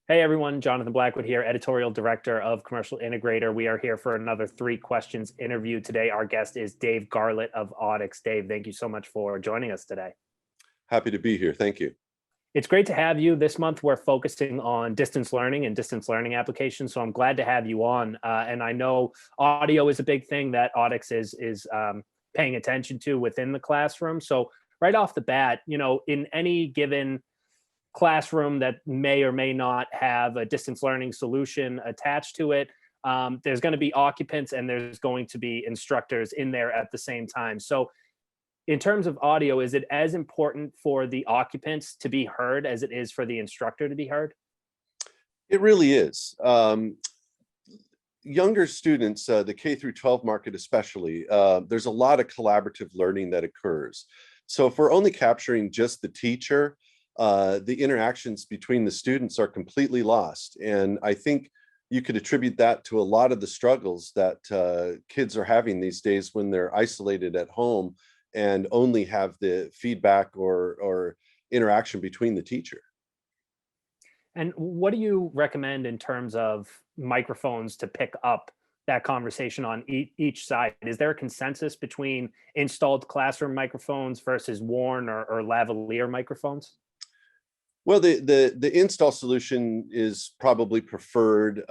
Hey everyone, Jonathan Blackwood here, Editorial Director of Commercial Integrator. We are here for another 3 questions interview today. Our guest is Dave Garlett of Audix. Dave, thank you so much for joining us today. Happy to be here. Thank you. It's great to have you. This month we're focusing on distance learning and distance learning applications, so I'm glad to have you on. And I know audio is a big thing that Audix is paying attention to within the classroom. So right off the bat, in any given classroom that may or may not have a distance learning solution attached to it, there's going to be occupants and there's going to be instructors in there at the same time. So in terms of audio, is it as important for the occupants to be heard as it is for the instructor to be heard? It really is. Younger students, the K through 12 market especially, there's a lot of collaborative learning that occurs. So if we're only capturing just the teacher, the interactions between the students are completely lost. And I think you could attribute that to a lot of the struggles that kids are having these days when they're isolated at home and only have the feedback or interaction between the teacher. And what do you recommend in terms of microphones to pick up that conversation on each side? Is there a consensus between installed classroom microphones versus worn or lavalier microphones? Well, the install solution is probably preferred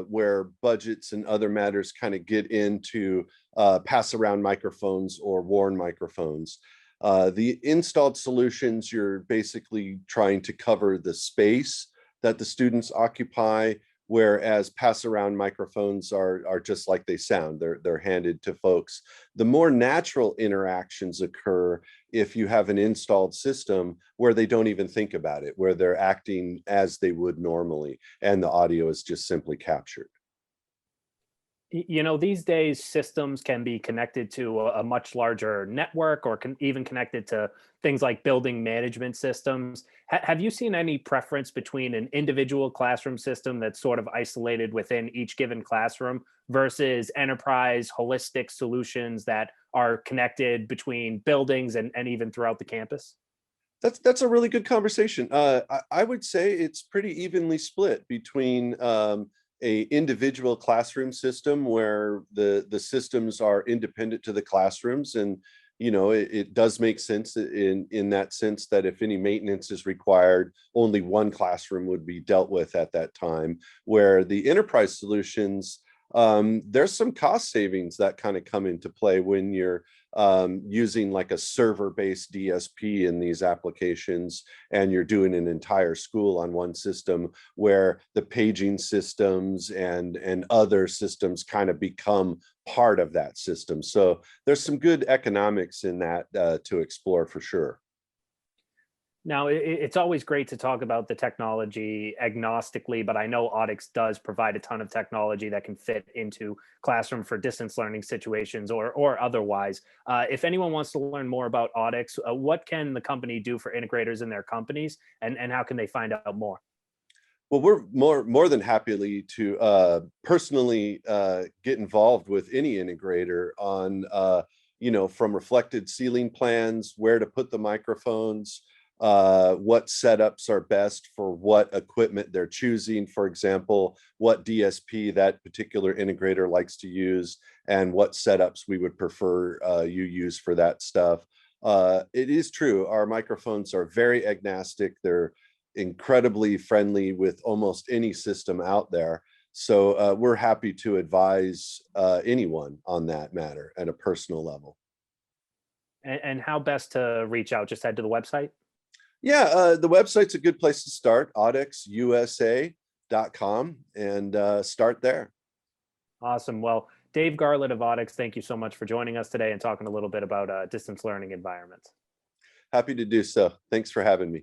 where budgets and other matters kind of get into pass around microphones or worn microphones. The installed solutions, you're basically trying to cover the space that the students occupy, whereas pass around microphones are just like they sound. They're handed to folks. The more natural interactions occur if you have an installed system where they don't even think about it, where they're acting as they would normally, and the audio is just simply captured. These days systems can be connected to a much larger network or can even connected to things like building management systems. Have you seen any preference between an individual classroom system that's sort of isolated within each given classroom versus enterprise holistic solutions that are connected between buildings and even throughout the campus? That's a really good conversation. I would say it's pretty evenly split between a individual classroom system where the systems are independent to the classrooms, and it does make sense in that sense that if any maintenance is required, only one classroom would be dealt with at that time. Where the enterprise solutions, there's some cost savings that kind of come into play when you're using like a server-based DSP in these applications, and you're doing an entire school on one system, where the paging systems and other systems kind of become part of that system. So there's some good economics in that to explore for sure. Now, it's always great to talk about the technology agnostically, but I know Audix does provide a ton of technology that can fit into classroom for distance learning situations or otherwise. If anyone wants to learn more about Audix, what can the company do for integrators in their companies, and how can they find out more? Well, we're more than happily to personally get involved with any integrator on from reflected ceiling plans, where to put the microphones, what setups are best for what equipment they're choosing, for example, what DSP that particular integrator likes to use, and what setups we would prefer you use for that stuff. It is true, our microphones are very agnostic. They're incredibly friendly with almost any system out there. So we're happy to advise anyone on that matter at a personal level. And how best to reach out? Just head to the website? Yeah, the website's a good place to start, audixusa.com, and start there. Awesome. Well, Dave Garlett of Audix, thank you so much for joining us today and talking a little bit about distance learning environments. Happy to do so. Thanks for having me.